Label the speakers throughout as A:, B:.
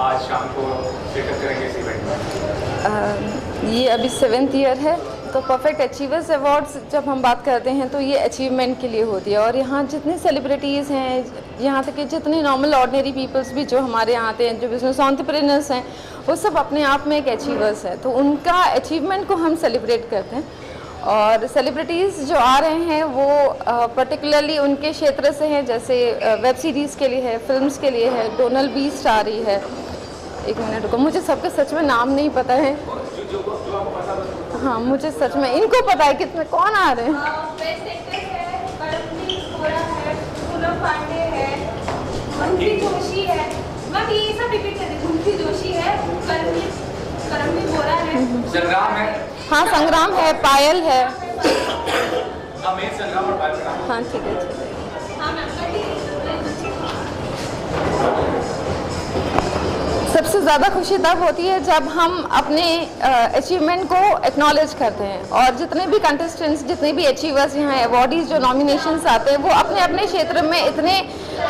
A: आज शाम को शिरकत करेंगे इस इवेंट में?
B: ये अभी 7th ईयर है, तो परफेक्ट अचीवर्स अवार्ड्स जब हम बात करते हैं तो ये अचीवमेंट के लिए होती है। और यहाँ जितने सेलिब्रिटीज़ हैं, यहाँ तक कि जितने नॉर्मल ऑर्डिनरी पीपल्स भी जो हमारे यहाँ आते हैं, जो बिजनेस एंटरप्रेन्योर्स हैं, वो सब अपने आप में एक अचीवर्स हैं। तो उनका अचीवमेंट को हम सेलिब्रेट करते हैं। और सेलिब्रिटीज़ जो आ रहे हैं वो पर्टिकुलरली उनके क्षेत्र से हैं, जैसे वेब सीरीज़ के लिए है, फिल्म्स के लिए है। डोनाल्ड बीस्ट आ रही है। एक मिनट रुको, मुझे सबके सच में नाम नहीं पता है। हाँ, मुझे सच में इनको पता है कितने कौन आ रहे हैं।
A: संग्राम है।
B: हाँ, संग्राम है, पायल है।
A: संग्राम और पायल।
B: हाँ, ठीक है। सबसे ज़्यादा खुशी तब होती है जब हम अपने अचीवमेंट को एक्नॉलेज करते हैं। और जितने भी कंटेस्टेंट्स, जितने भी अचीवर्स यहाँ अवार्डीज़ जो नॉमिनेशंस आते हैं, वो अपने अपने क्षेत्र में इतने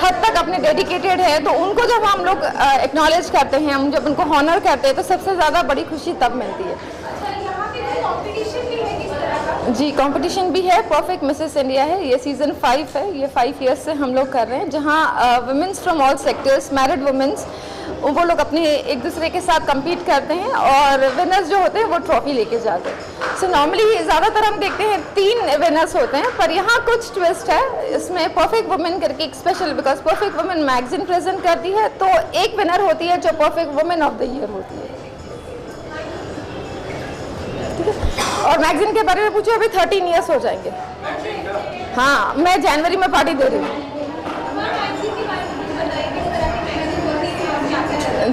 B: हद तक अपने डेडिकेटेड है, तो उनको जब हम लोग एक्नॉलेज करते हैं, हम जब उनको हॉनर करते हैं, तो सबसे ज़्यादा बड़ी खुशी तब मिलती है। जी, कंपटीशन भी है। परफेक्ट मिसेस इंडिया है, ये सीज़न 5 है। ये 5 ईयर्स से हम लोग कर रहे हैं, जहाँ womens from all sectors, married womens, वो लोग अपने एक दूसरे के साथ compete करते हैं और विनर्स जो होते हैं वो ट्रॉफी लेके जाते हैं। सो नॉर्मली ज़्यादातर हम देखते हैं 3 विनर्स होते हैं, पर यहाँ कुछ ट्विस्ट है। इसमें परफेक्ट वुमेन करके एक special, because perfect women magazine present करती है, तो एक विनर होती है जो perfect women of the year होती है। और मैगजीन के बारे में पूछो, अभी 13 ईयर्स हो जाएंगे। हाँ, मैं जनवरी में पार्टी दे रही हूँ।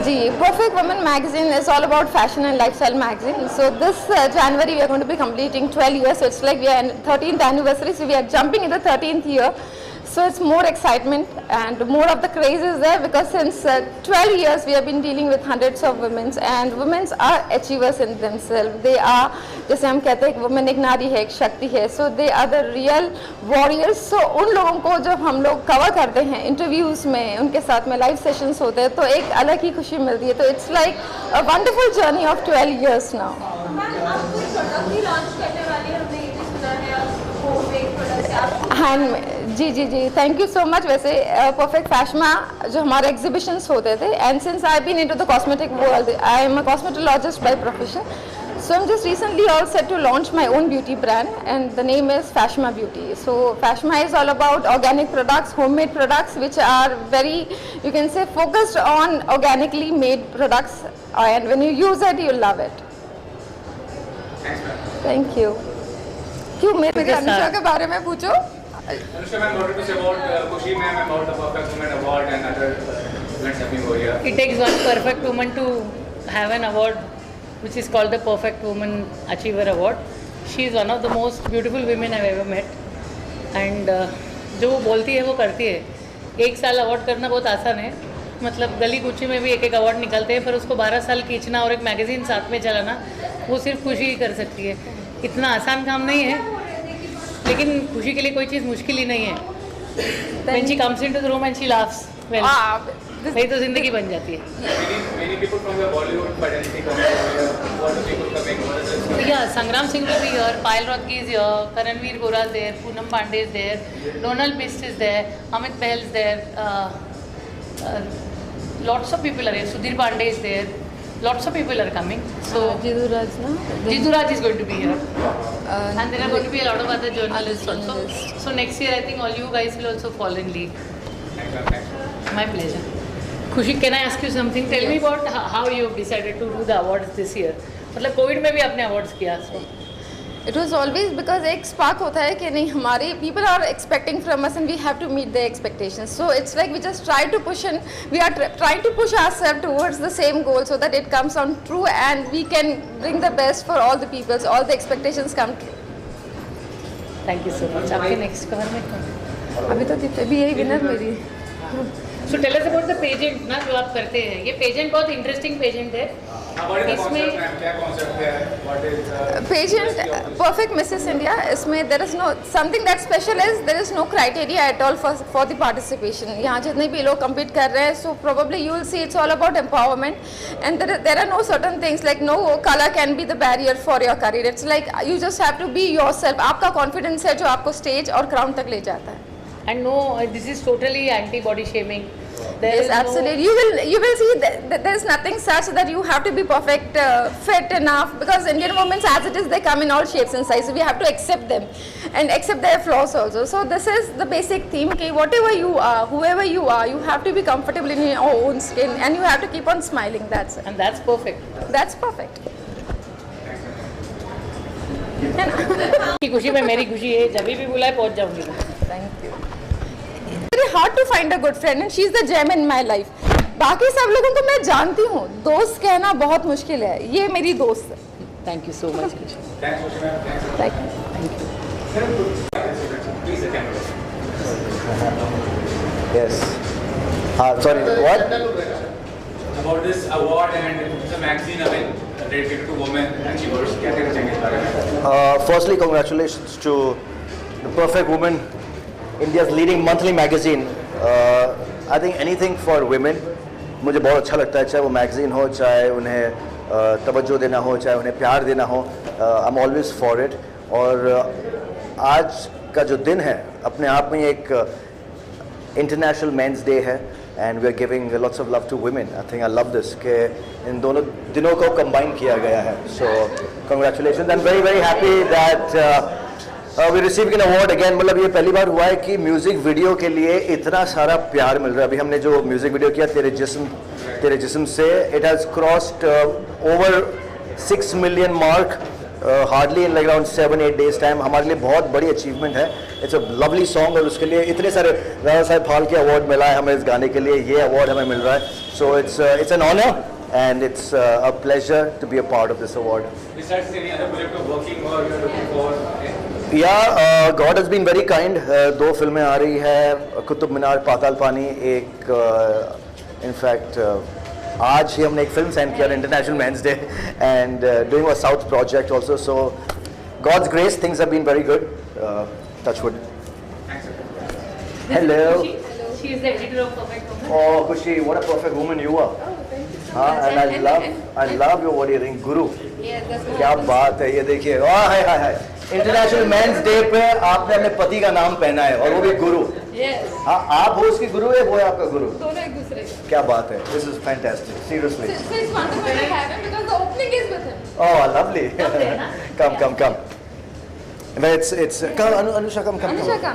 B: जी, Perfect Women magazine is all about fashion and lifestyle magazine. So this January we are going to be completing 12 years. So it's like we are in 13th anniversary. So we are jumping in the 13th year. So it's more excitement and more of the craze is there, because since 12 years we have been dealing with hundreds of women, and women are achievers in themselves. They are, जैसे हम कहते हैं, women एक नारी है, एक शक्ति है. So they are the real warriors. So उन लोगों को जब हम लोग कवर करते हैं इंटरव्यूज़ में, उनके साथ में लाइव सेशंस होते हैं, तो एक अलग ही खुशी मिलती है. तो it's like a wonderful journey of 12 years now. जी जी जी, थैंक यू सो मच. वैसे परफेक्ट फैशमा जो हमारे एग्जीबिशंस होते थे, and since I been into the cosmetic world, I am a cosmetologist by profession. So I'm just recently all set to launch my own beauty brand, and the name is Fashma Beauty. So Fashma is all about organic products, homemade products, which are very, you can say, focused on organically made products, and when you use it, you'll love it. Thank you. क्यों मेरे अनुष्का के बारे में पूछो?
A: Anusha ma'am wanted to say about Khushi ma'am about the Perfect Woman Award and other events happening over here.
C: It takes one perfect woman to have an award, which is called the Perfect Woman Achiever Award. She is one of the most beautiful women I've ever met. And जो वो बोलती है वो करती है. एक साल award करना बहुत आसान है. मतलब गली कूची में भी एक एक अवार्ड निकलते हैं, पर उसको 12 साल खींचना और एक मैगजीन साथ में चलाना, वो सिर्फ खुशी ही कर सकती है. इतना आसान काम नहीं है, लेकिन खुशी के लिए कोई चीज़ मुश्किल ही नहीं है. When she comes into the room and she laughs, well, वही तो जिंदगी बन जाती है.
A: Many people from the Bollywood fraternity coming over here. What are people coming? What is this?
C: Yeah, Sangram Singh will be here, Payal Rodki is here, Karanveer Gora is there, Poonam Pandey is there, Donald Bist is there, Amit Bahl is there, lots of people are here, Sudhir Pandey is there, lots of people are coming. So
B: Jiduraj, no?
C: Jiduraj is going to be here, and there are going to be a lot of other journalists also. So next year I think all you guys will also fall in league. My pleasure. Khushi, can I ask you something? Tell me about how you decided to do the awards this year. मतलब Covid में भी आपने awards किया.
B: It was always because एक spark होता है कि नहीं, हमारे people are expecting from us and we have to meet their expectations. So it's like we just try to push, and we are trying to push ourselves towards the same goal so that it comes on true and we can bring the best for all the people, so all the expectations come true.
C: Thank you so much. आपके next cover में कौन?
B: अभी तो अभी यही winner मेरी.
C: So tell us about the pageant ना जो आप करते हैं. ये pageant बहुत interesting pageant है.
A: What is the
C: इसमें
A: concept, ma'am? क्या concept है? What is
B: Pageant, perfect Mrs. India. इसमें there is no something that special is there is no criteria at all for the participation. यहाँ जितने भी लोग compete कर रहे हैं, so probably you will see it's all about empowerment, and there are no certain things like no color can be the barrier for your career. It's like you just have to be yourself. आपका confidence है जो आपको stage और crown तक ले जाता है.
C: and no, this is totally anti-body shaming. There
B: Yes,
C: is no-
B: absolutely. You will see that there is nothing such that you have to be perfect, fit enough, because Indian women as it is they come in all shapes and sizes. We have to accept them and accept their flaws also. So this is the basic theme. Okay, whatever you are, whoever you are, you have to be comfortable in your own skin and you have to keep on smiling. That's it.
C: and that's perfect.
B: That's perfect.
C: की खुशी में मेरी खुशी है, जब भी बुलाए पहुंच जाऊंगी.
B: Thank you. It's very hard to find a good friend and she's the gem in my life. बाकी सब लोगों को मैं जानती हूँ, दोस्त कहना बहुत मुश्किल है. ये मेरी दोस्त है.
C: Thank you so much.
A: Thanks, Kushi ma'am. Thanks.
B: Thank you.
A: Please, the camera.
D: Yes. Sorry, what?
A: About this award and it's a magazine event dedicated to women achievers. क्या कहना चाहेंगे इस बारे में?
D: Firstly, congratulations to the Perfect Woman, India's leading monthly magazine. I think anything for women, मुझे बहुत अच्छा लगता है, चाहे वो magazine हो, चाहे उन्हें तवज्जो देना हो, चाहे उन्हें प्यार देना हो. I'm always for it. और आज का जो दिन है, अपने आप में एक International Men's Day है. And we are giving lots of love to women. I think I love this कि इन दोनों दिनों को combine किया गया है. So congratulations. I'm very very happy that we're receiving an award again. मतलब ये पहली बार हुआ है कि म्यूजिक वीडियो के लिए इतना सारा प्यार मिल रहा है. अभी हमने जो म्यूजिक वीडियो किया तेरे जिस्म से, it has crossed over 6 million mark. Hardly in like around 7-8 days time. हमारे लिए बहुत बड़ी अचीवमेंट है. इट्स अ लवली सॉन्ग और उसके लिए इतने सारे राजा साहब फाल्के के अवार्ड मिला है हमें इस गाने के लिए. ये अवार्ड हमें मिल रहा है. So it's an honour and it's a pleasure to be a part of this award.
A: Besides any other project of working or you're looking for?
D: या God has been very kind. 2 फिल्में आ रही है, कुतुब मीनार, पाताल पानी. एक इनफैक्ट आज ही हमने एक फिल्म साइन किया international mens day and doing a south project also. So God's grace things have been very good. Touch wood. Hello.
C: She is the editor of Perfect Woman.
D: Oh, Kushi, what a perfect woman you are. And I love your body ring, Guru. क्या बात है, ये देखिए. हाय हाय हाय. International mens day पे आपने अपने पति का नाम पहना है और वो भी गुरु.
C: Yes.
D: हाँ, आप हो उसकी गुरु है, वो है आपका गुरु.
B: दोनों एक दूसरे.
D: क्या बात है. This is fantastic. Seriously.
B: So it's wonderful to have him because the opening is with him.
D: Oh, lovely. Come. It's come Anusha come.
B: Anusha का.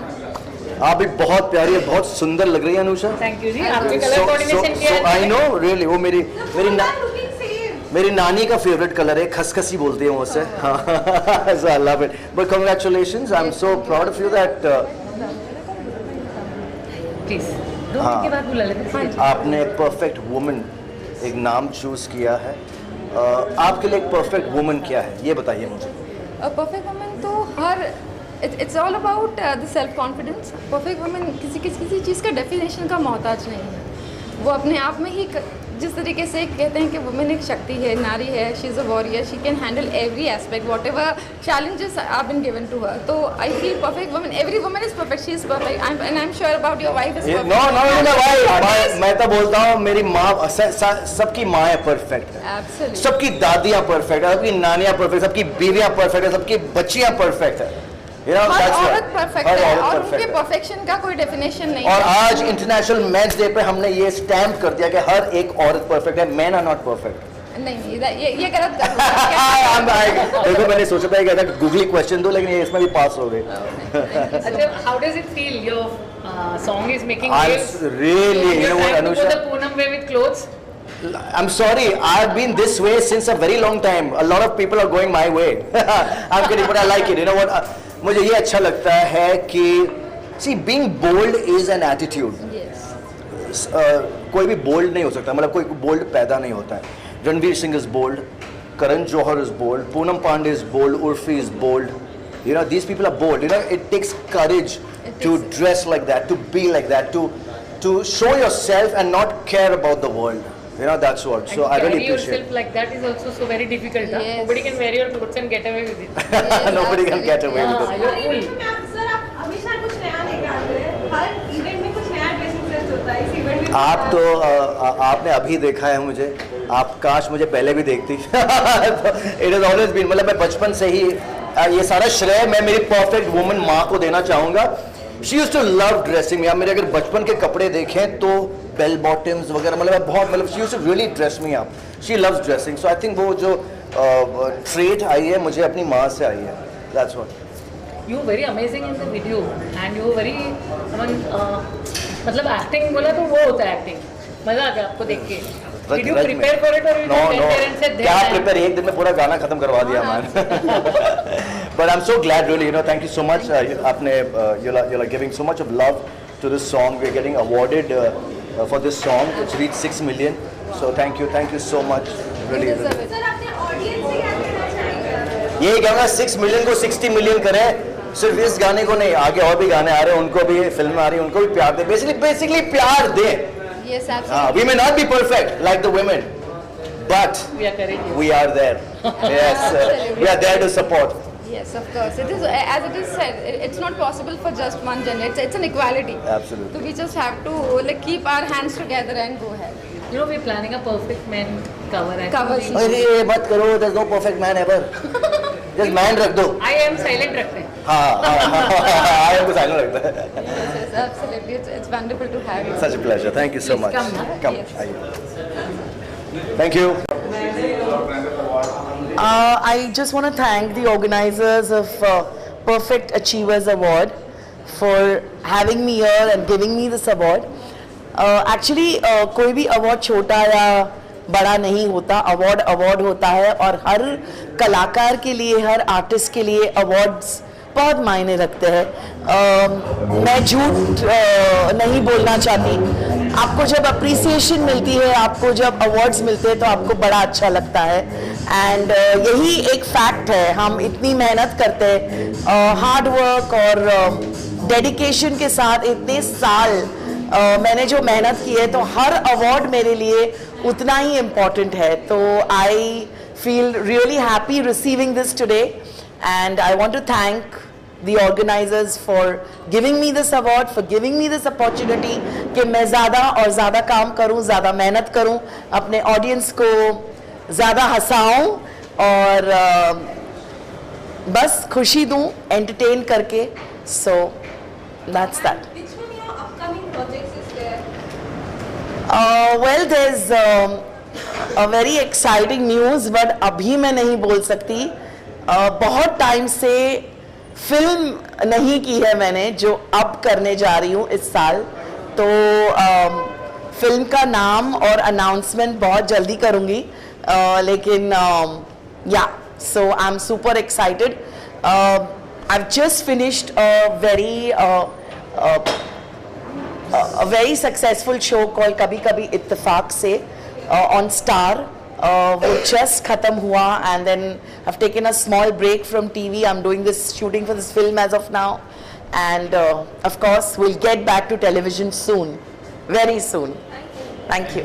D: आप भी बहुत प्यारी है, बहुत सुंदर लग रही है अनुषा.
C: Thank you जी. आपने कलर कोऑर्डिनेशन किया
D: So
C: है.
D: I know really वो मेरी नानी का फेवरेट कलर है. खसखसी बोलती है मुझसे. So I love it. But congratulations. I'm so proud of you that
C: Please. 2 minute के बाद बुला लेते.
D: आपने परफेक्ट वुमन एक नाम चूज किया है. आपके लिए एक परफेक्ट वुमन क्या है, ये बताइए मुझे.
B: परफेक्ट वुमन तो her it's all about the self confidence. Perfect woman किसी चीज़ का डेफिनेशन का मोहताज नहीं है. वो अपने आप में ही जिस तरीके से कहते हैं कि वुमेन एक शक्ति है, नारी है, she is a warrior, she can handle every aspect whatever challenges are been given to her. तो I feel perfect woman, every woman is perfect, she is perfect. And I am sure about your wife is
D: no भाई, मैं तो बोलता हूँ मेरी माँ, सबकी माँ है परफेक्ट है.
B: एब्सोल्युटली.
D: सबकी दादियाँ परफेक्ट है, सबकी नानियाँ परफेक्ट, सबकी बीवियाँ परफेक्ट है, सबकी बच्चियाँ परफेक्ट है. You know,
B: हर
D: that's
B: औरत
D: right.
B: परफेक्ट
D: हर
B: है
D: औरत
B: और
D: perfect
B: उनके
D: है.
B: परफेक्शन का कोई डेफिनेशन नहीं
D: और
B: है.
D: आज इंटरनेशनल मेंस डे पे हमने ये स्टैम्प कर दिया कि हर एक औरत परफेक्ट है. Man are not perfect.
B: नहीं, ये गलत कर रहा है.
D: देखो मैंने सोचा था कि गूगली क्वेश्चन दो, लेकिन ये इसमें भी पास हो गए.
C: अच्छा, how does it feel? Your song is making
D: I'm
C: waves.
D: really, you know
C: You're
D: what,
C: trying to go
D: Anusha?
C: the Poonam way with clothes.
D: I'm sorry, I've been this way since a very long time. A lot of people are going my way. I'm kidding, but I like it. You know what? मुझे ये अच्छा लगता है कि see, being bold is an attitude.
B: Yes.
D: कोई भी bold नहीं हो सकता, मतलब कोई बोल्ड पैदा नहीं होता है. Ranveer Singh is bold, Karan Johar is bold, Poonam Pandey is bold, Urfi is bold. You know, these people are bold. You know, it takes courage to dress like that, to be like that, to show yourself and not care about the world. You know, that's what.
C: And
D: So I really
C: carry
D: appreciate.
C: yourself like that is also so very difficult. Huh?
B: Yes.
C: Nobody can wear your clothes and get away with it.
B: Yes,
D: Nobody can get away with
C: हाँ,
D: it.
C: you're cool.
E: Sir आप हमेशा कुछ नया लेके आते हैं, हर event में कुछ नया ड्रेसिंग सेंस होता है, इस इवेंट में
D: आप तो आपने अभी देखा है मुझे, आप काश मुझे पहले भी देखती। इट इज ऑलवेज बीन, मतलब मैं बचपन से ही ये सारा श्रेय मैं मेरी परफेक्ट वुमन माँ को देना चाहूँगा। She used to love dressing. आप मेरे अगर बचपन के कपड़े देखें तो बेल बॉटम्स वगैरह, मतलब बहुत, मतलब she used to really dress me up. She loves dressing. So I think वो जो ट्रेट आई है मुझे अपनी माँ से आई है। That's what.
C: You were very amazing in the video and you were very मतलब एक्टिंग बोला तो वो होता है एक्टिंग, मजा आ गया आपको देख के। Did you prepare for it or you just went there and said
D: क्या
C: there?
D: प्रिपेयर, एक दिन में पूरा गाना खत्म करवा दिया मैंने। But I'm so glad, really, you know, thank you so much. आपने you're giving so much of love to this song. We're getting awarded for this song. It's reached 6 million. So thank you so much. Really, really.
E: Sir अपने audience से क्या कहना चाहेंगे?
D: ये कहूँगा 6 million को 60 million करें, सिर्फ इस गाने को नहीं, आगे और भी गाने आ रहे हैं, उनको भी फिल्म आ रही है, उनको भी प्यार दें। बेसिकली प्यार दें।
B: Yes, absolutely.
D: We may not be perfect like the women, but
C: We are courageous.
D: we are there. Yes, we are there to support.
B: Yes, of course. It is, as it is said, it's not possible for just one gender. It's an equality.
D: Absolutely.
B: So we just have to like keep our hands together and go ahead.
C: You know, we're planning a Perfect Men cover.
B: Cover
C: actually.
B: shoot.
D: अरे मत करो, there's no perfect man ever. Just man रख दो।
C: I am silent रखते हैं।
D: हाँ, I am silent रखता है।
B: Yes, yes, absolutely. It's wonderful to have you.
D: Such a pleasure. Thank you so
C: Please
D: much.
C: come, huh?
D: Come.
B: Yes.
D: आइए। Thank you.
F: I just want to thank the organizers of Perfect Achievers Award for having me here and giving me this award. Actually, कोई भी award छोटा या बड़ा नहीं होता, award होता है और हर कलाकार के लिए, हर आर्टिस्ट के लिए awards बहुत मायने रखते हैं। मैं झूठ नहीं बोलना चाहती। आपको जब अप्रिसिएशन मिलती है, आपको जब अवार्ड्स मिलते हैं तो आपको बड़ा अच्छा लगता है। एंड यही एक फैक्ट है, हम इतनी मेहनत करते हैं, हार्ड वर्क और डेडिकेशन के साथ इतने साल मैंने जो मेहनत की है, तो हर अवार्ड मेरे लिए उतना ही इम्पोर्टेंट है। तो I feel really happy receiving this today and I want to thank the organizers for giving me this award, for giving me this opportunity कि मैं ज़्यादा और ज़्यादा काम करूँ, ज़्यादा मेहनत करूँ, अपने ऑडियंस को ज़्यादा हंसाऊँ और बस खुशी दूँ एंटरटेन करके। So that's that.
E: Which one your upcoming projects is there?
F: Well, there's a very exciting news, but अभी मैं नहीं बोल सकती। बहुत टाइम से फिल्म नहीं की है मैंने, जो अब करने जा रही हूँ इस साल। तो फिल्म का नाम और अनाउंसमेंट बहुत जल्दी करूँगी, लेकिन या so I am super excited. I have just finished a very successful show called कभी कभी इत्तेफाक से on Star. वो just खत्म हुआ and then I've taken a small break from TV. I'm doing this shooting for this film as of now, and of course we'll get back to television soon, very soon. Thank you.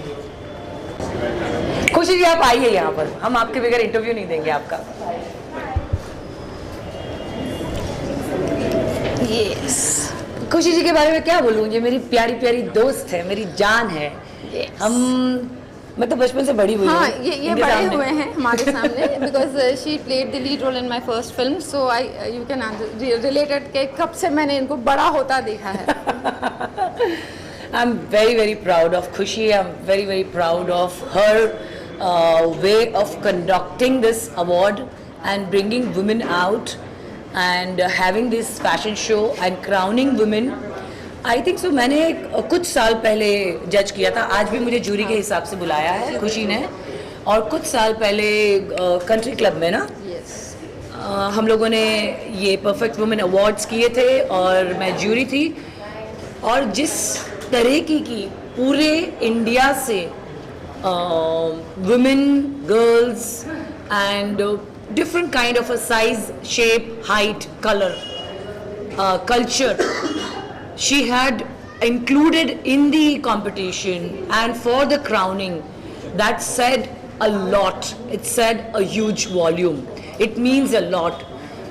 G: खुशी जी आप आइए यहाँ पर, हम आपके बगैर interview नहीं देंगे आपका।
B: Yes.
G: खुशी जी के बारे में क्या बोलूँ, ये मेरी प्यारी प्यारी दोस्त है, मेरी जान है। मैं तो बचपन से बड़ी हुई
B: हाँ,
G: हूँ
B: ये
G: इनके
B: बड़े
G: सामने।
B: हुए हैं हमारे सामने because she played the lead role in my first film, so you can related कि कब से मैंने इनको बड़ा होता देखा है।
G: I'm very proud of Khushi. I'm very proud of her way of conducting this award and bringing women out and having this fashion show and crowning women. I think so. मैंने कुछ साल पहले जज किया था, आज भी मुझे जूरी के हिसाब से बुलाया है खुशी ने, और कुछ साल पहले कंट्री क्लब में ना हम लोगों ने ये परफेक्ट वुमेन अवार्ड्स किए थे और मैं जूरी थी। और जिस तरह की पूरे इंडिया से women, girls and different kind of a size, shape, height, color, culture she had included in the competition and for the crowning, That said a lot. It said a huge volume. It means a lot.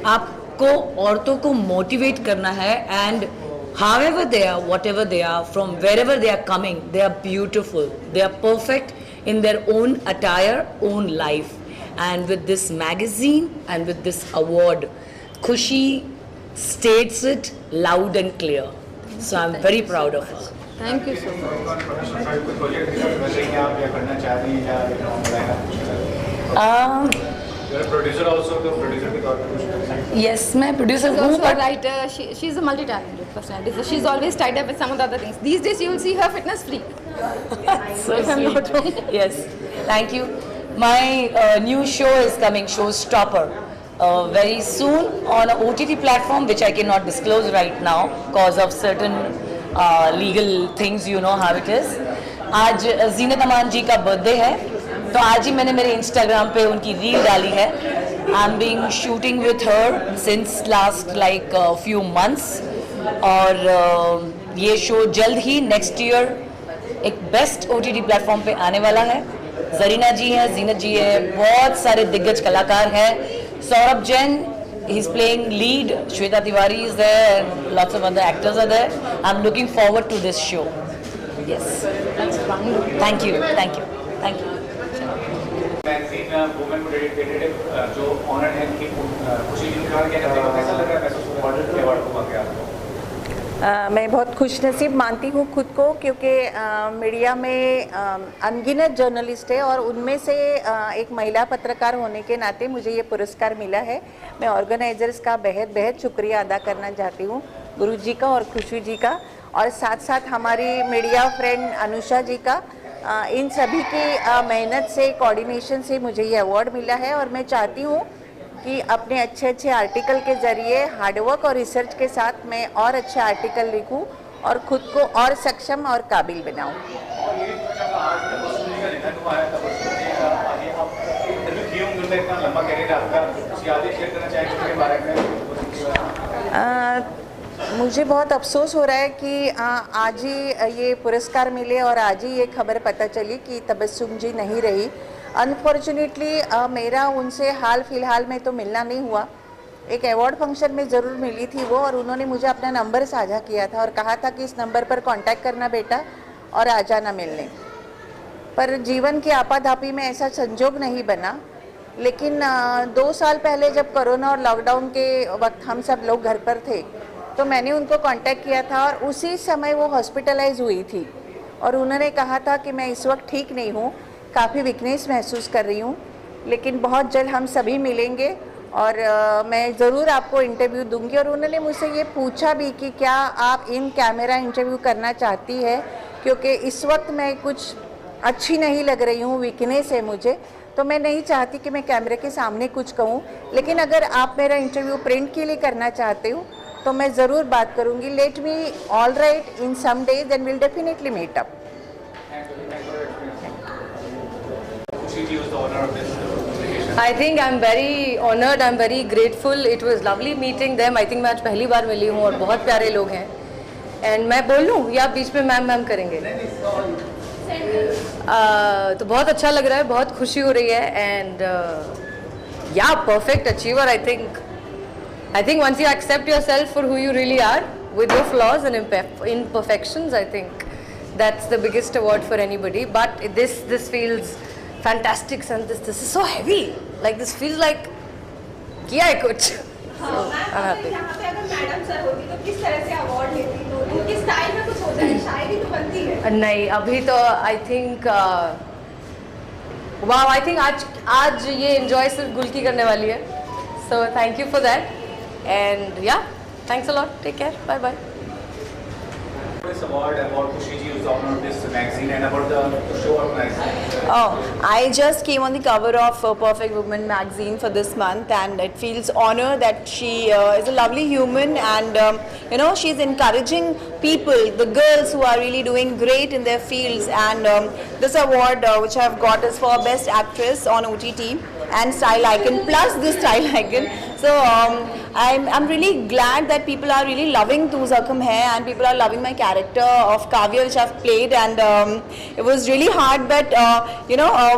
G: आपको औरतों को motivate करना है, and however they are, whatever they are, from wherever they are coming, they are beautiful. They are perfect in their own attire, own life. And with this magazine and with this award, Khushi states it loud and clear. So I'm very proud of her.
B: Thank you so much.
A: You're a producer also, तो producer के तौर पे कुछ
G: Yes, मैं producer
B: She's
G: हूँ,
B: also a
G: but
B: writer. She's a multi-talented personality. So she's always tied up with some of the other things. These days you will see her fitness freak.
G: so
B: If I'm not wrong.
G: Yes, thank you. My new show is coming, Showstopper, very soon on an OTT platform which I cannot disclose right now because of certain legal things, you know how it is. आज जीनत अमान जी का birthday है, तो आज ही मैंने मेरे Instagram पे उनकी reel डाली है. I'm being shooting with her since last like few months, और ये शो जल्द ही next year एक बेस्ट OTT प्लेटफॉर्म पे आने वाला है. जरीना जी हैं, जीनत जी है, बहुत सारे दिग्गज कलाकार हैं. Saurabh Jain, he's playing lead. Shweta Tiwari is there, and lots of other actors are there. I'm looking forward to this show. Yes.
B: That's wonderful.
G: Thank you. Thank you. Thank you.
A: Magazine women को dedicated जो honour है कि खुशी जी का क्या कहते हैं, कैसा लग रहा है महसूस अवार्ड को पाके आपको?
H: मैं बहुत खुशनसीब मानती हूँ खुद को, क्योंकि मीडिया में अनगिनत जर्नलिस्ट है और उनमें से एक महिला पत्रकार होने के नाते मुझे ये पुरस्कार मिला है. मैं ऑर्गेनाइजर्स का बेहद बेहद शुक्रिया अदा करना चाहती हूँ, गुरु जी का और खुशी जी का, और साथ साथ हमारी मीडिया फ्रेंड अनुषा जी का. इन सभी की मेहनत से, कोऑर्डिनेशन से मुझे ये अवार्ड मिला है. और मैं चाहती हूँ कि अपने अच्छे अच्छे आर्टिकल के ज़रिए, हार्डवर्क और रिसर्च के साथ मैं और अच्छे आर्टिकल लिखूं और ख़ुद को और सक्षम और काबिल बनाऊं. मुझे बहुत अफसोस हो रहा है कि आज ही ये पुरस्कार मिले और आज ही ये खबर पता चली कि तबस्सुम जी नहीं रही. अनफॉर्चुनेटली मेरा उनसे हाल फिलहाल में तो मिलना नहीं हुआ. एक अवार्ड फंक्शन में ज़रूर मिली थी वो, और उन्होंने मुझे अपना नंबर साझा किया था और कहा था कि इस नंबर पर कांटेक्ट करना बेटा और आ जाना मिलने. पर जीवन की आपाधापी में ऐसा संजोग नहीं बना. लेकिन 2 साल पहले जब कोरोना और लॉकडाउन के वक्त हम सब लोग घर पर थे, तो मैंने उनको कांटेक्ट किया था और उसी समय वो हॉस्पिटलाइज हुई थी और उन्होंने कहा था कि मैं इस वक्त ठीक नहीं हूँ, काफ़ी वीकनेस महसूस कर रही हूँ, लेकिन बहुत जल्द हम सभी मिलेंगे और मैं ज़रूर आपको इंटरव्यू दूंगी. और उन्होंने मुझसे ये पूछा भी कि क्या आप इन कैमरा इंटरव्यू करना चाहती है, क्योंकि इस वक्त मैं कुछ अच्छी नहीं लग रही हूँ, वीकनेस है मुझे, तो मैं नहीं चाहती कि मैं कैमरे के सामने कुछ कहूँ. लेकिन अगर आप मेरा इंटरव्यू प्रिंट के लिए करना चाहते हो तो मैं ज़रूर बात करूँगी. Let me all right in some days and will definitely meet up.
C: I think I'm very honored, I'm very grateful. It was lovely meeting them. I think मैं आज पहली बार मिली हूँ और बहुत प्यारे लोग हैं. And मैं बोल लूँ या बीच में मैम करेंगे? तो बहुत अच्छा लग रहा है, बहुत खुशी हो रही है. And yeah, perfect achiever. I think once you accept yourself for who you really are, with your flaws and imperfections, I think that's the biggest award for anybody. But this feels fantastic, and this is so heavy. Like this feels like किया है कुछ.
E: यहाँ पे अगर madam sir होती तो किस तरह से अवार्ड लेती, तो उनकी स्टाइल में कुछ होता है, शायरी तो बनती है.
C: नहीं, अभी तो I think wow, I think आज ये enjoy सिर्फ गुल की करने वाली है. So thank you for that. And yeah, thanks a lot. Take care. Bye bye.
A: This award about Khushi ji was honored this magazine and about the show organization.
H: Oh, I just came on the cover of Perfect Woman magazine for this month, and it feels honor that she is a lovely human, and you know, she's encouraging people, the girls who are really doing great in their fields. And this award which I've got is for Best Actress on OTT and Style Icon, plus this Style Icon.
I: So I'm really glad that people are really loving Tu Zakham Hai, and people are loving my character of Kavya, which I've played, and it was really hard, but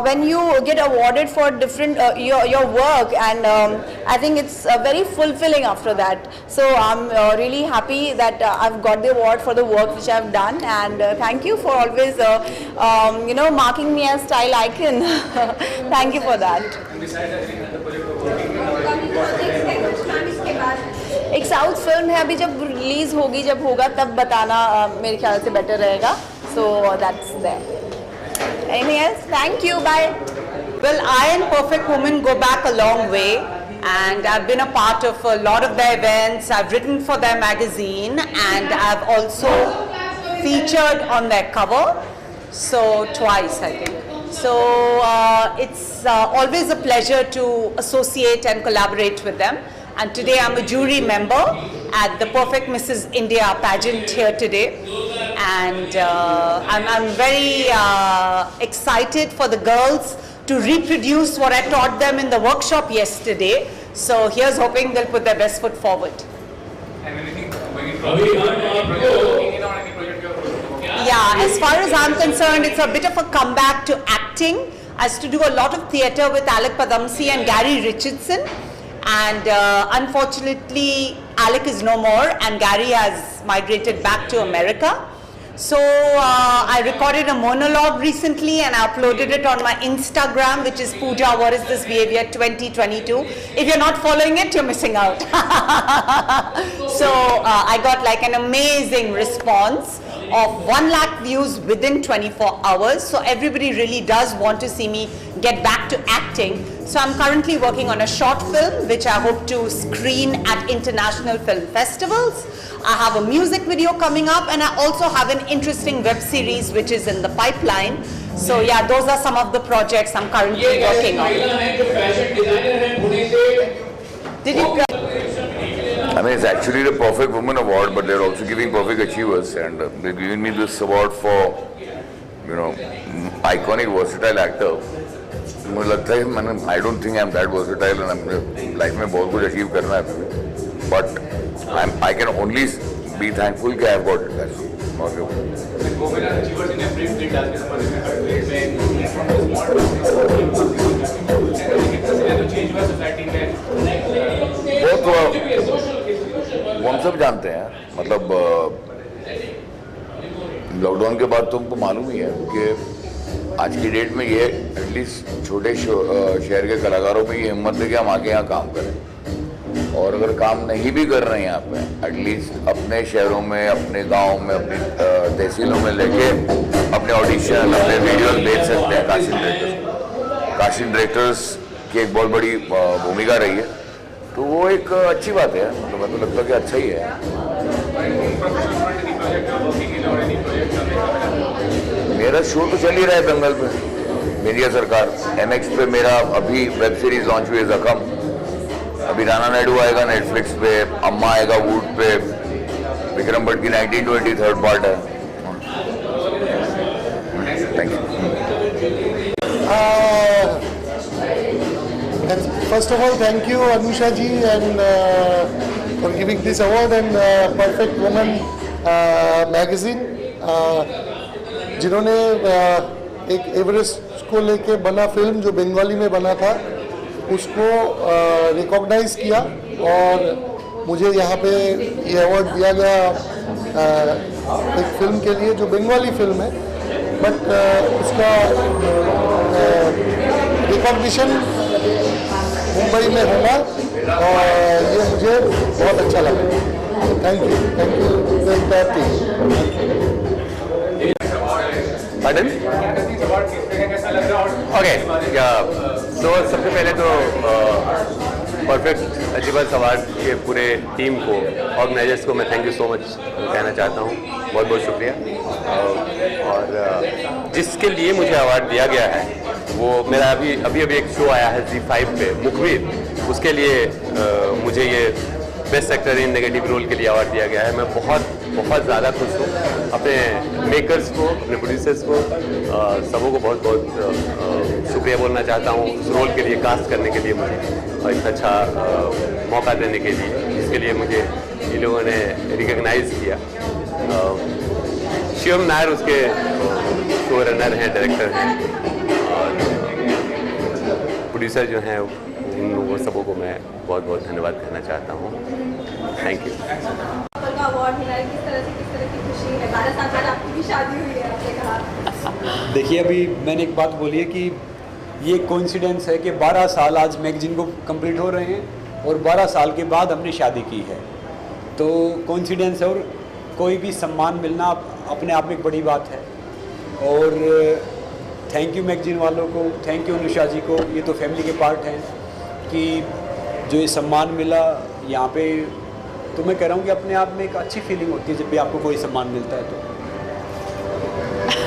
I: when you get awarded for different your work, and I think it's very fulfilling after that. So I'm really happy that I've got the award for the work which I've done, and thank you for always marking me as style icon. Thank you for that. एक south film है, अभी जब release होगी, जब होगा तब बताना मेरे ख्याल से बेटर रहेगा. So that's there. Anything else? Thank you. Bye.
J: Well, I and Perfect Woman go back a long way, and I've been a part of a lot of their events. I've written for their magazine, and I've also featured on their cover, so twice I think. So it's always a pleasure to associate and collaborate with them. And today I'm a jury member at the Perfect Mrs. India pageant here today. And I'm very excited for the girls to reproduce what I taught them in the workshop yesterday. So here's hoping they'll put their best foot forward.
A: And anything
J: Yeah, as far as I'm concerned, it's a bit of a comeback to acting. I used to do a lot of theatre with Alec Padamsee and Gary Richardson. And unfortunately, Alec is no more, and Gary has migrated back to America. So I recorded a monologue recently, and I uploaded it on my Instagram, which is Pooja, What Is This Behavior 2022. If you're not following it, you're missing out. So I got like an amazing response of 1 lakh views within 24 hours. So everybody really does want to see me get back to acting. So I'm currently working on a short film, which I hope to screen at international film festivals. I have a music video coming up, and I also have an interesting web series which is in the pipeline. So yeah, those are some of the projects I'm currently working on. Did you?
K: I mean, it's actually the Perfect Woman Award, but they're also giving Perfect Achievers, and they're giving me this award for, iconic versatile actor. मुझे लगता है I don't think I'm that versatile, and I'm life में बहुत कुछ achieve करना है, but I can only be thankful that I've got it. That's all. Women are achievers in every field. वो हम सब जानते हैं. मतलब लॉकडाउन के बाद तुमको मालूम ही है कि आज की डेट में ये एटलीस्ट छोटे शहर के कलाकारों में ये हिम्मत है कि हम आके यहाँ काम करें, और अगर काम नहीं भी कर रहे हैं यहाँ पे, एटलीस्ट अपने शहरों में, अपने गांव में, अपनी तहसीलों में लेके अपने ऑडिशन, अपने वीडियोस भेज सकते हैं कास्टिंग डायरेक्टर्स की एक बहुत बड़ी भूमिका रही है. तो वो एक अच्छी बात है. मतलब मैं तो लगता है कि अच्छा ही है. मेरा शो तो चल ही रहा है दंगल पे, मीडिया सरकार MX पे. मेरा अभी वेब सीरीज लॉन्च हुई है जख्म. अभी राणा नायडू आएगा नेटफ्लिक्स पे, अम्मा आएगा वूड पे, विक्रम भट्ट की 1920 थर्ड पार्ट है. Thank you.
L: First of all, thank you Anusha ji and for giving this award, and Perfect Woman magazine जिन्होंने एक एवरेस्ट को लेके बना फिल्म जो बंगाली में बना था उसको रिकॉग्नाइज किया, और मुझे यहाँ पे ये अवार्ड दिया गया एक फिल्म के लिए जो बंगाली फिल्म है, बट उसका रिकॉग्निशन मुंबई में होगा, और ये मुझे बहुत अच्छा लगा. Thank you.
M: Pardon? Okay, तो सबसे पहले तो परफेक्ट अचीवर्स अवार्ड के पूरे टीम को, ऑर्गेनाइजर्स को मैं थैंक यू सो मच कहना चाहता हूँ. बहुत बहुत शुक्रिया. और जिसके लिए मुझे अवार्ड दिया गया है वो मेरा अभी एक शो आया है Z5 पे, मुखबिर, उसके लिए मुझे ये best actor in negative role के लिए अवार्ड दिया गया है. मैं बहुत बहुत ज़्यादा खुश हूँ। अपने मेकर्स को, अपने प्रोड्यूसर्स को, सबों को बहुत बहुत शुक्रिया बोलना चाहता हूँ उस रोल के लिए, कास्ट करने के लिए मुझे, और इतना अच्छा मौका देने के लिए, जिसके लिए मुझे ये लोगों ने रिकग्नाइज़ किया। शिवम नायर उसके शो रनर हैं, डायरेक्टर हैं, और प्रोड्यूसर जो हैं उन लोगों सबों को मैं बहुत बहुत धन्यवाद कहना चाहता हूँ। Thank you.
E: अवार्ड मिला है, किस तरह की खुशी है? 12 साल बाद आपकी भी शादी हुई है, आपने कहा।
N: देखिए, अभी मैंने एक बात बोली है कि ये कोइंसिडेंस है कि 12 साल आज मैगजीन को कंप्लीट हो रहे हैं और 12 साल के बाद हमने शादी की है, तो कोइंसिडेंस है। और कोई भी सम्मान मिलना अपने आप में एक बड़ी बात है। और थैंक यू मैगजीन वालों को, थैंक यू अनुषा जी को, ये तो फैमिली के पार्ट हैं कि जो ये सम्मान मिला यहाँ पे, तो मैं कह रहा हूँ कि अपने आप में एक अच्छी फीलिंग होती है जब भी आपको कोई सम्मान मिलता है। तो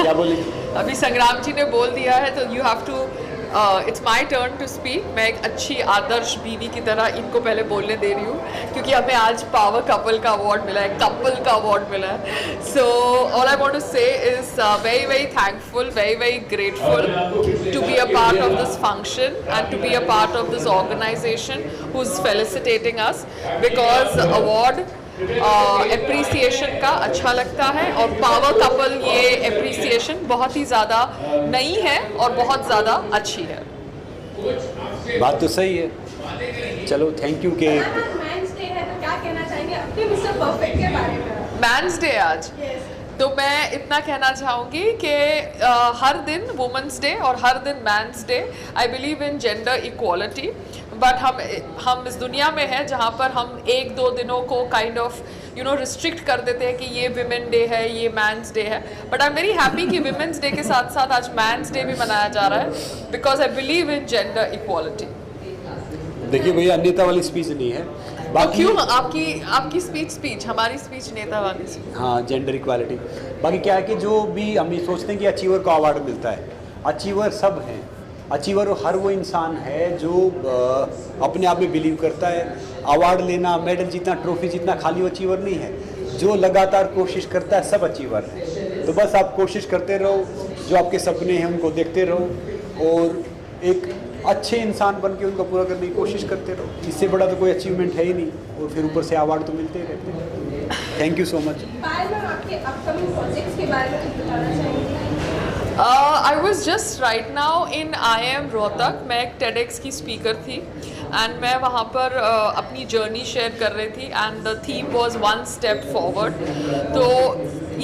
N: क्या बोलेंगे?
O: अभी संग्राम जी ने बोल दिया है, तो you have to, it's my turn to speak. मैं एक अच्छी आदर्श बीवी की तरह इनको पहले बोलने दे रही हूँ, क्योंकि हमें आज पावर कपल का अवार्ड मिला है, कपल का अवार्ड मिला है। So all I want to say is very very thankful, very very grateful to be a part of this function and to be a part of this organisation who is felicitating us, because award appreciation का अच्छा लगता है, और power couple ये appreciation बहुत ही ज़्यादा नई है और बहुत ज़्यादा अच्छी है।
N: बात तो सही है। चलो, थैंक यू। के
E: मैंस डे है, तो क्या कहना चाहेंगे अपने मिस्टर परफेक्ट के बारे में?
O: मैंस डे आज, तो मैं इतना कहना चाहूँगी कि हर दिन वुमेंस डे और हर दिन mens day, I believe in gender equality, but हम इस दुनिया में हैं जहाँ पर हम 1-2 दिनों को काइंड ऑफ रिस्ट्रिक्ट कर देते हैं कि ये विमेन डे है, ये मैंस डे है। But I am very happy कि विमेंस डे के साथ साथ आज मैंस डे भी मनाया जा रहा है, because I believe in gender equality.
N: देखिए भैया, नेता वाली स्पीच नहीं है।
O: तो क्यों आपकी स्पीच हमारी स्पीच नेता वाली स्पीच?
N: हाँ, जेंडर इक्वालिटी। बाकी क्या है कि जो भी हम ये सोचते हैं कि अचीवर को अवार्ड मिलता है, अचीवर सब हैं। अचीवर हर वो इंसान है जो अपने आप में बिलीव करता है। अवार्ड लेना, मेडल जीतना, ट्रॉफी जीतना खाली वो अचीवर नहीं है। जो लगातार कोशिश करता है सब अचीवर है। तो बस आप कोशिश करते रहो, जो आपके सपने हैं उनको देखते रहो और एक अच्छे इंसान बन के उनको पूरा करने की कोशिश करते रहो। इससे बड़ा तो कोई अचीवमेंट है ही नहीं, और फिर ऊपर से अवार्ड तो मिलते ही रहते हैं। Thank you so much.
E: आपके अपकमिंग प्रोजेक्ट्स के बारे में कुछ बताना चाहेंगे?
O: I was just right now in IIM Rohtak. मैं एक TEDx की स्पीकर थी एंड मैं वहाँ पर अपनी जर्नी शेयर कर रही थी and the theme was 1 step forward. तो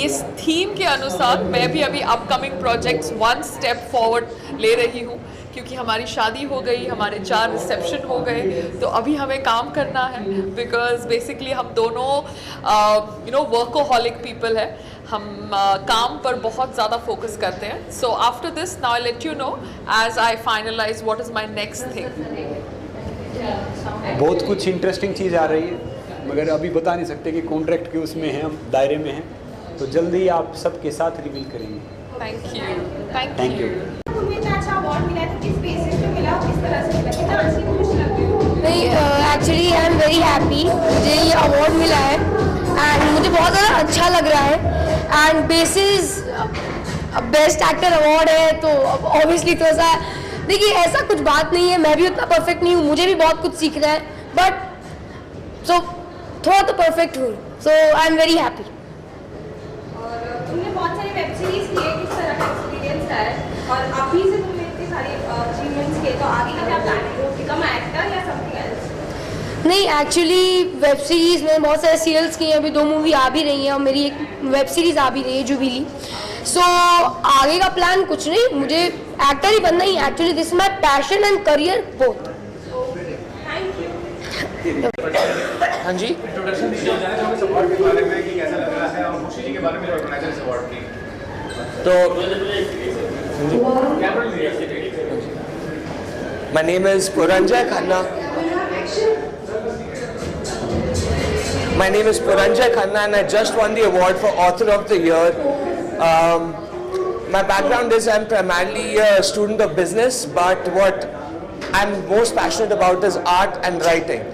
O: इस थीम के अनुसार मैं भी अभी अपकमिंग प्रोजेक्ट्स 1 स्टेप फॉरवर्ड ले रही हूँ, क्योंकि हमारी शादी हो गई, हमारे 4 रिसेप्शन हो गए, तो अभी हमें काम करना है, बिकॉज बेसिकली हम दोनों वर्कोहॉलिक पीपल है। हम काम पर बहुत ज़्यादा फोकस करते हैं। So after this now I let you know as I finalise what is my next thing.
N: बहुत कुछ इंटरेस्टिंग चीज़ आ रही है, मगर अभी बता नहीं सकते कि कॉन्ट्रैक्ट के उसमें हैं, हम दायरे में हैं, तो जल्दी आप सबके साथ रिवील करेंगे।
O: Thank you.
E: अच्छा अवार्ड मिला है, तो किस बेसिस पे मिला, किस तरह से मिला, कितना अच्छी खुश लग रही हो?
B: नहीं, actually I am very happy, मुझे ये अवार्ड मिला है एंड मुझे बहुत ज़्यादा अच्छा लग रहा है। And bases best actor award है, तो ऑब्वियसली थोड़ा सा, देखिए ऐसा कुछ बात नहीं है, मैं भी उतना परफेक्ट नहीं हूँ, मुझे भी बहुत कुछ सीखना है, बट सो थोड़ा तो परफेक्ट हूँ, सो आई एम वेरी हैप्पी।
E: और तुमने बहुत सारी वेब सीरीज की है, किस तरह का एक्सपीरियंस रहा है? और अभी से तुमने इतने सारे अचीवमेंट्स किए, तो आगे का क्या प्लान है? बिकम एक्टर या समथिंग एल्स?
B: नहीं, एक्चुअली वेब सीरीज़ में बहुत सारे सीरियल्स किए हैं, अभी 2 मूवी आ भी रही हैं और मेरी एक वेब सीरीज़ आ भी रही है जुबिली। सो आगे का प्लान कुछ नहीं, मुझे एक्टर ही बनना ही, actually this my passion and career both.
A: हाँ जी, इंट्रोडक्शन दीजिए जाने जो इस अवार्ड के बारे में कि कैसा लग रहा है और खुशी जी के बारे में ऑर्गेनाइजर इस अवार्ड की।
P: My name is Puranjay Khanna. My name is Puranjay Khanna and I just won the award for Author of the Year. My background is I'm primarily a student of business, but what I'm most passionate about is art and writing.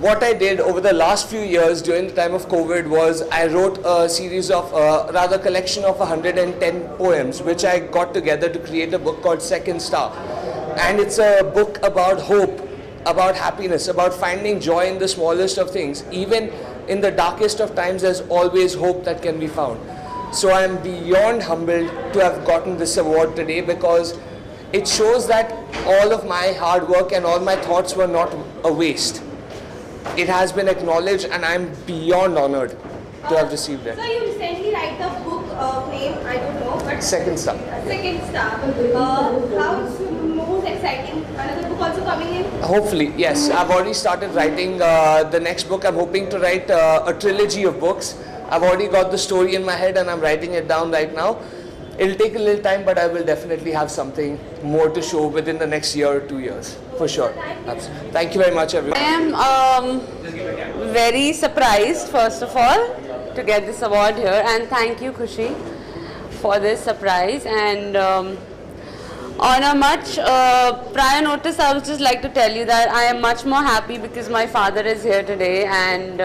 P: what I did over the last few years during the time of COVID was I wrote a series of, rather collection of 110 poems, which I got together to create a book called Second Star. And it's a book about hope, about happiness, about finding joy in the smallest of things. Even in the darkest of times, there's always hope that can be found. So I'm beyond humbled to have gotten this award today, because it shows that all of my hard work and all my thoughts were not a waste. It has been acknowledged, and I'm beyond honored to have received it.
E: So you recently write the book name, I don't know, but
P: Second Star.
E: Second Star. How is most exciting? Another book also coming in?
P: Hopefully, yes. I've already started writing the next book. I'm hoping to write a trilogy of books. I've already got the story in my head and I'm writing it down right now. It'll take a little time, but I will definitely have something more to show within the next year or 2 years, for sure. Absolutely. Thank you very much, everyone.
Q: I am very surprised, first of all, to get this award here, and thank you, Khushi, for this surprise. And on a much prior notice, I would just like to tell you that I am much more happy because my father is here today, and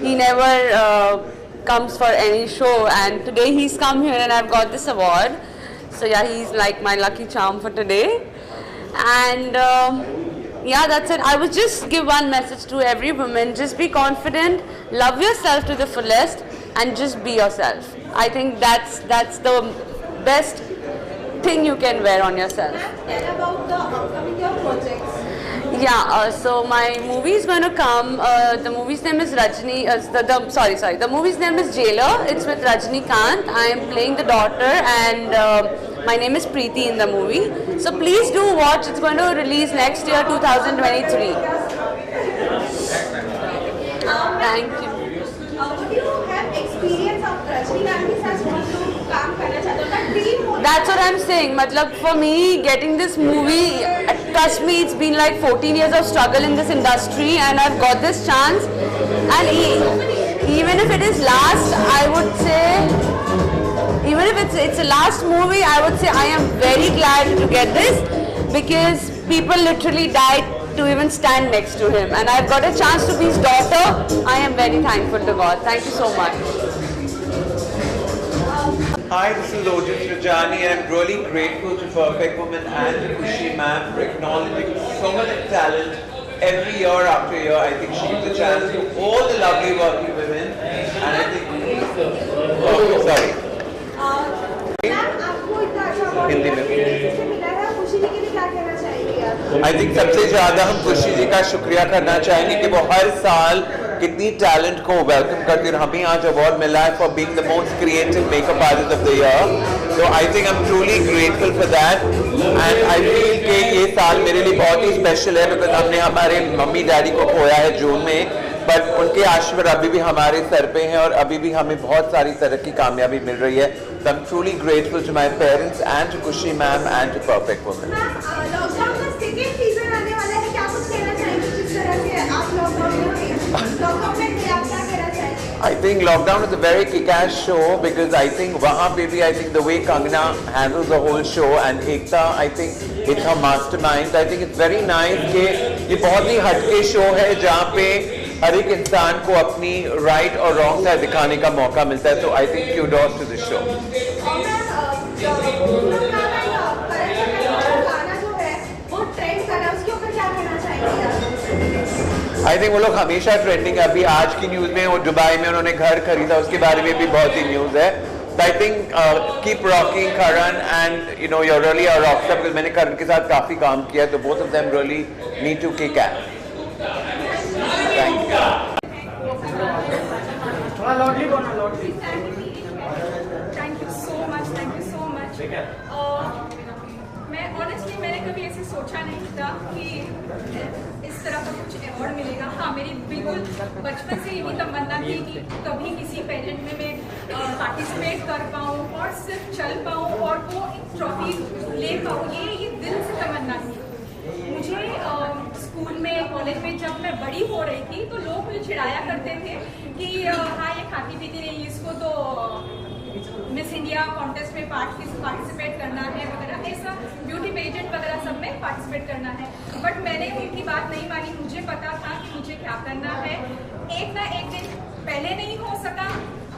Q: he never comes for any show, and today he's come here and I've got this award. So yeah, he's like my lucky charm for today. And yeah, that's it. I would just give one message to every woman: just be confident, love yourself to the fullest, and just be yourself. I think that's the best thing you can wear on yourself.
E: Tell about the upcoming your projects.
Q: Yeah, so my movie is going to come. The movie's name is Rajni. The movie's name is Jailer. It's with Rajnikant. I am playing the daughter, and my name is Preeti in the movie. So please do watch. It's going to release next year, 2023. Thank you.
E: Do you have experience of Rajnikant as one to काम करना चाहते हो? That dream होता है.
Q: That's what I'm saying. Matlab, for me, getting this movie, trust me, it's been like 14 years of struggle in this industry, and I've got this chance. And even if it is last, I would say, even if it's a last movie, I would say I am very glad to get this, because people literally died to even stand next to him, and I've got a chance to be his daughter. I am very thankful to God. Thank you so much.
R: Hi, this is Ojit Rajani, and I'm really grateful to Perfect Woman and to Khushi ma'am for acknowledging so much talent every year after year. I think she gives a chance to all the lovely working women, and I think... Oh, sorry. Hindi में I think सबसे ज़्यादा हम खुशी जी का शुक्रिया करना चाहेंगे कि वो हर साल कितनी टैलेंट को वेलकम करती है, और हमें आज अवार्ड मिला है for being the most creative makeup artist of the year. So I think I am truly grateful for that, and I feel कि ये साल मेरे लिए बहुत ही स्पेशल है, बिकॉज हमने हमारे मम्मी डैडी को खोया है जून में, बट उनके आशीर्वाद अभी भी हमारे सर पे हैं और अभी भी हमें बहुत सारी तरह की कामयाबी मिल रही है. So I'm truly grateful to my parents and to Khushi ma'am and to Perfect Woman.
E: Lockdown का सेकंड सीजन आने वाला है, क्या कुछ कहना चाहेंगे? किस तरह से आप लॉकडाउन में क्या कहना चाहेंगे?
R: I think lockdown is a very kick-ass show, because I think वहाँ पे भी I think the way Kangana handles the whole show, and Ekta I think it's her mastermind. I think it's very nice कि ये बहुत ही हटके show है जहाँ पे हर एक इंसान को अपनी राइट और रॉन्ग साइड दिखाने का मौका मिलता है. तो I think kudos to this show. I think वो लोग हमेशा ट्रेंडिंग है. अभी आज की न्यूज़ में वो दुबई में उन्होंने घर खरीदा, उसके बारे में भी बहुत ही न्यूज़ है. So I think keep rocking Karan, and you know you're really a rockstar, because मैंने करण के साथ काफ़ी काम किया, तो both of them really need to kick ass. Thank you.
E: Thank you so much. Thank you so much. मैं honestly मैंने कभी ऐसे सोचा नहीं था कि इस तरह का कुछ अवार्ड मिलेगा. हाँ, मेरी बिल्कुल बचपन से यही तमन्ना थी कि कभी किसी पेजेंट में मैं पार्टिसिपेट कर पाऊँ और सिर्फ चल पाऊँ और वो एक ट्रॉफी ले पाऊँ. ये दिल से तमन्ना थी मुझे. स्कूल में, कॉलेज में जब मैं बड़ी हो रही थी तो लोग मुझे चिढ़ाया करते थे कि हाँ, ये खाती पीती नहीं, इसको तो मिस इंडिया कॉन्टेस्ट में पार्टिसिपेट करना है वगैरह, ऐसा ब्यूटी पेजेंट वगैरह सब सब में पार्टिसिपेट करना है। बट मैंने उनकी बात नहीं मानी, मुझे पता था कि मुझे क्या करना है। एक ना एक दिन पहले नहीं हो सका,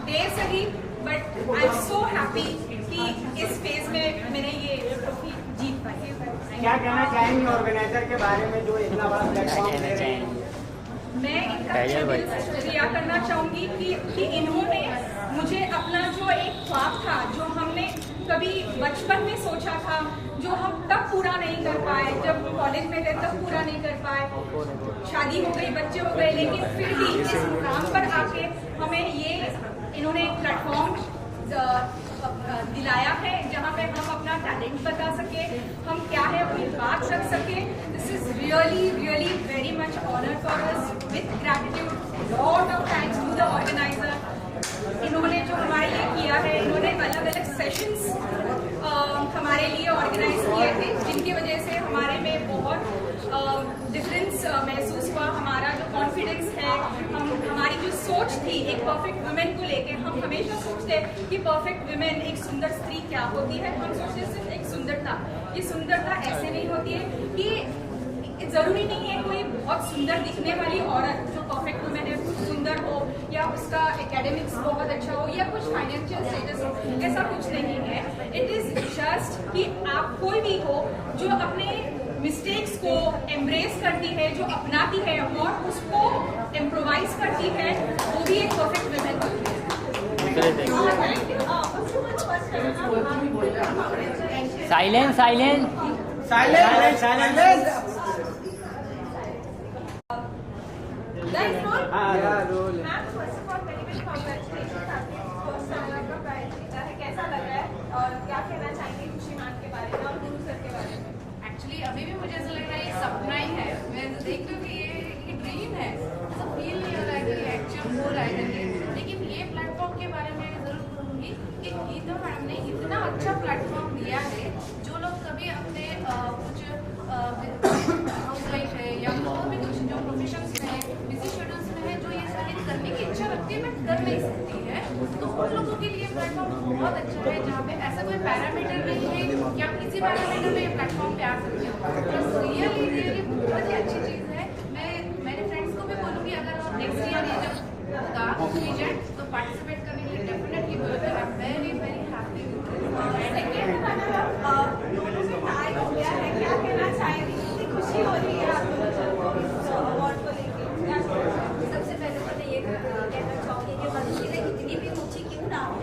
E: देर सही, but I am so happy कि इस फेज में मैंने ये ट्रॉफी जीत पाई।
S: क्या कहना चाहेंगे ऑर्गेनाइजर के बारे में जो इतना बड़ा प्लेटफॉर्म दे रहे हैं?
E: मैं इनका दिल से शुक्रिया करना चाहूँगी कि इन्होंने मुझे अपना जो एक ख्वाब था, जो हमने कभी बचपन में सोचा था, जो हम तब पूरा नहीं कर पाए, जब कॉलेज में थे तब पूरा नहीं कर पाए, शादी हो गई, बच्चे हो गए, लेकिन फिर भी इस मुकाम पर आके हमें ये इन्होंने एक प्लेटफॉर्म दिलाया है जहाँ पे हम अपना टैलेंट बता सके, हम क्या है अपनी बात रख सके। This is really really very much honour for us, with gratitude, lot of thanks to the organiser. इन्होंने जो हमारे लिए किया है, इन्होंने अलग अलग सेशंस हमारे लिए ऑर्गेनाइज किए थे, जिनकी वजह से हमारे में बहुत डिफरेंस महसूस हुआ। हमारा जो कॉन्फिडेंस है, हमारी जो सोच थी एक परफेक्ट वुमेन को लेके, हम हमेशा सोचते कि परफेक्ट वुमेन एक सुंदर स्त्री क्या होती है, हम सोचते सिर्फ एक सुंदरता। ये सुंदरता ऐसे नहीं होती है कि जरूरी नहीं है कोई बहुत सुंदर दिखने वाली औरत जो परफेक्ट वुमेन है कुछ सुंदर हो, या उसका एकेडमिक्स बहुत अच्छा हो, या कुछ फाइनेंशियल स्टेटस हो, ऐसा कुछ नहीं है। इट इज जस्ट कि आप कोई भी हो जो अपने मिस्टेक्स को एम्ब्रेस करती है, जो अपनाती है और उसको इम्प्रोवाइज करती है, वो भी एक परफेक्ट वुमेन होती है।
S: साइलेंस साइलेंस साइलेंस साइलेंस
E: कैसा लग रहा है और क्या कहना चाहेंगे खुशी मैम के बारे में और गुरु सर के बारे में?
T: एक्चुअली अभी भी मुझे ऐसा लग रहा है ये सपना ही है। मैं देख रही हूँ कि ये ड्रीम है, ऐसा फील नहीं हो रहा है कि ये एक्चुअल हो रहा है। लेकिन ये प्लेटफॉर्म के बारे में ज़रूर कहूँगी कि गीता मैडम ने इतना अच्छा प्लेटफॉर्म दिया है। जो लोग कभी अपने कुछ हाउस लाइफ है या और भी कुछ जो प्रोफेशन में है, बिजी शेड्यूल्स में है, जो ये सारी करने की इच्छा रखती है बट कर नहीं सकती है, तो उन लोगों के लिए प्लेटफॉर्म बहुत अच्छा है, जहाँ पे ऐसा कोई पैरामीटर नहीं है कि आप किसी पैरामीटर में ये प्लेटफॉर्म पे आ सकते हो। रियली रियली बहुत ही अच्छी चीज़ है। मैं मेरे फ्रेंड्स को भी बोलूँगी अगर नेक्स्ट ईयर ये जब होगा रीजेंट तो पार्टिसिपेट करने के लिए डेफिनेटली बोलूँगी। I am very very happy
E: क्या कहना चाहेंगे? कितनी खुशी हो रही है आपको अवार्ड को लेकर?
U: सबसे पहले तो मैं ये कहना चाहूँगी कि मंजिलें कितनी भी ऊंची क्यों ना हो,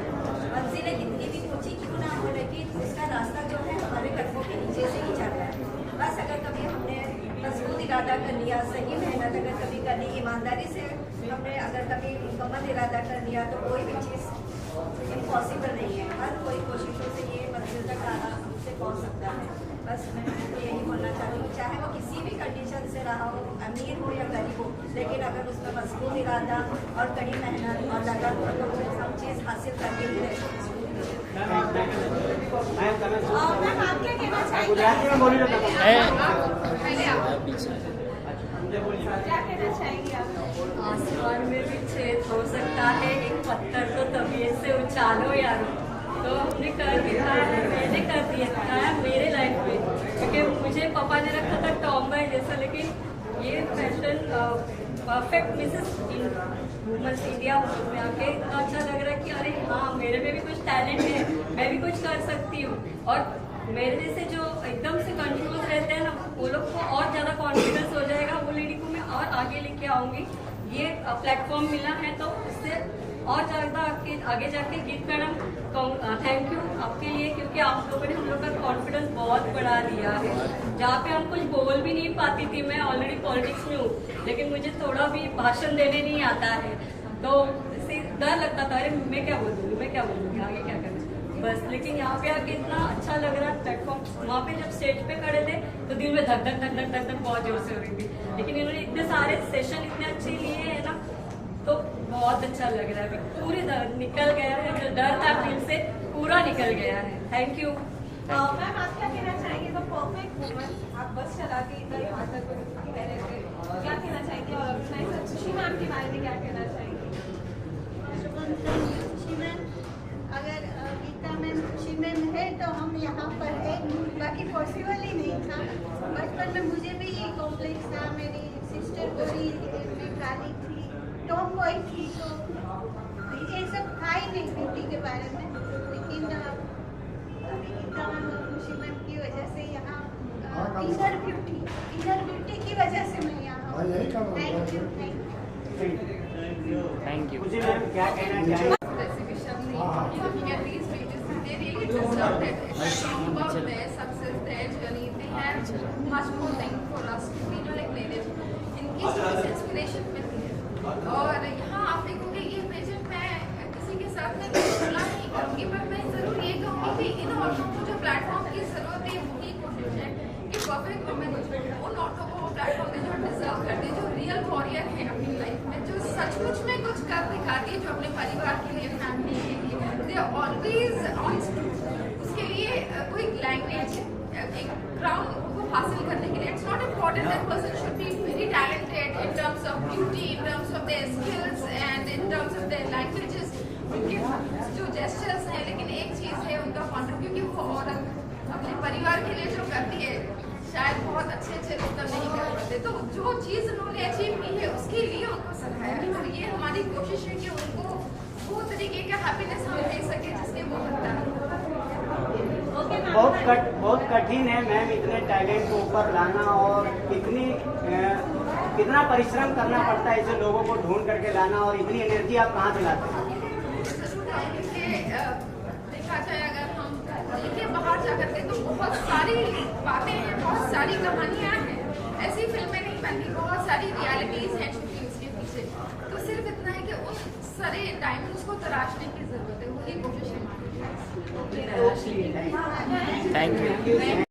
U: मंजिलें कितनी भी ऊंची क्यों ना हो, लेकिन उसका रास्ता जो है हमारे कदमों के नीचे से ही जाता है। बस अगर कभी हमने मजबूत इरादा कर लिया, सही मेहनत अगर कभी कर ली, ईमानदारी से हमने अगर कभी मुकम्मल इरादा कर लिया, तो कोई भी चीज़ इम्पॉसिबल नहीं है। हर कोई कोशिशों से ये मंजिल तक आना हमसे पहुँच सकता है। बस मैं यही बोलना चाहती हूँ, चाहे वो किसी भी कंडीशन से रहा हो, अमीर हो या गरीब हो, लेकिन अगर उसमें मजबूत इरादा और कड़ी मेहनत और लगन हो तो वो सब चीज़ हासिल करके ही रहती
E: मैम आप क्या कहना चाहेंगे? क्या कहना चाहेंगे आप?
U: आसमान में भी छेद हो सकता है, एक पत्थर तो तबीयत से उछालो यार। तो हमने कर दिखाया है, मैंने कर दिखाया मेरे लाइफ में, क्योंकि मुझे पापा ने रखा था टॉमबॉय जैसा, लेकिन ये fashion perfect Mrs womens India में आके इतना अच्छा लग रहा है कि अरे हाँ मेरे में भी कुछ टैलेंट है, मैं भी कुछ कर सकती हूँ। और मेरे जैसे जो एकदम से कंफ्यूज रहते हैं ना, वो लोग को और ज़्यादा कॉन्फिडेंस हो जाएगा, वो लेडी को मैं और आगे लेके आऊँगी। ये प्लेटफॉर्म मिला है तो इससे और ज़्यादा आगे जाके गीत मैडम थैंक यू आपके लिए, क्योंकि आप लोगों ने हम लोग का कॉन्फिडेंस बहुत बढ़ा दिया है। जहाँ पे हम कुछ बोल भी नहीं पाती थी, मैं ऑलरेडी पॉलिटिक्स में हूँ, लेकिन मुझे थोड़ा भी भाषण देने नहीं आता है, तो इससे डर लगता था, अरे मैं क्या बोलूँगी, मैं क्या बोलूँगी, आगे क्या करना बस। लेकिन यहाँ पे आके इतना अच्छा लग रहा है प्लेटफॉर्म। वहाँ पे जब स्टेज पे खड़े थे तो दिल में धक धक धक धक धक धक बहुत जोर से हो रही थी, लेकिन इन्होंने इतने सारे सेशन इतने अच्छे लिए हैं ना, तो बहुत अच्छा लग रहा है। पूरी दर्द निकल गया है, जो डर था दिल से पूरा निकल गया है। Thank you
E: ma'am. आप क्या कहना चाहेंगे? तो परफेक्ट वुमन, आप बस चला के इधर यहाँ तक पहले थे, क्या कहना चाहेंगे? और खुशी मैम के बारे में क्या कहना चाहेंगे?
V: खुशी मैम, अगर गीता मैम खुशी मैम है तो हम यहाँ पर है, बाकी पॉसिबल ही नहीं था। बचपन में मुझे भी ये कॉम्प्लेक्स था, मेरी सिस्टर को भी काली थी, टॉम बॉय थी, तो ये सब था ही नहीं ब्यूटी के बारे में। लेकिन अभी मुसीबत की वजह से यहाँ इनर ब्यूटी की वजह से मैं यहाँ हूँ। Thank you.
S: Thank you. मुझे मैम क्या कहना चाहिए?
T: और यहाँ आप देखोगे ये पेजेंट मैं किसी के साथ में तुलना नहीं करूँगी, पर मैं जरूर ये कहूँगी कि इन औरतों को जो प्लेटफॉर्म की जरूरत है वही कोशिश है कि परफेक्ट वुमेन उन औरतों को वो प्लेटफॉर्म दे जो डिजर्व करती है, जो रियल वॉरियर है अपनी लाइफ में, जो सचमुच में कुछ कर दिखाती है, जो अपने परिवार के लिए, फैमिली के लिए दे ऑलवेज ऑन। उसके लिए कोई लैंग्वेज एक क्राउन को हासिल करने के लिए it's not important that person should be very talented in terms of beauty, in terms of their skills and in terms of their languages, उनके जो जेस्चर्स हैं। लेकिन एक चीज़ है उनका कॉन्ट्रीब्यूट कि वो औरत अपने परिवार के लिए जो करती है शायद बहुत अच्छे लोग तो नहीं कर पाते, तो जो चीज़ उन्होंने अचीव की है उसके लिए उनको सराहाया। तो ये हमारी कोशिश है कि उनको वो तरीके का हैप्पीनेस हम दे सके जिसके वो लगता है।
S: बहुत कठिन है मैम इतने टैलेंट को ऊपर लाना, और कितना परिश्रम करना पड़ता है इसे लोगों को ढूंढ करके लाना, और इतनी एनर्जी आप कहाँ से लाते हैं?
T: देखा जाए अगर हम देखिए बाहर जा करके तो बहुत सारी बातें हैं, बहुत सारी कहानियाँ हैं, ऐसी फिल्में नहीं बनती, बहुत सारी रियलिटीज़ हैं शूटिंग्स के पीछे। तो सिर्फ इतना है कि उन सारे डायमंड्स को तराशने की जरूरत है, वही कोशिश है हमारी।
S: Thank you.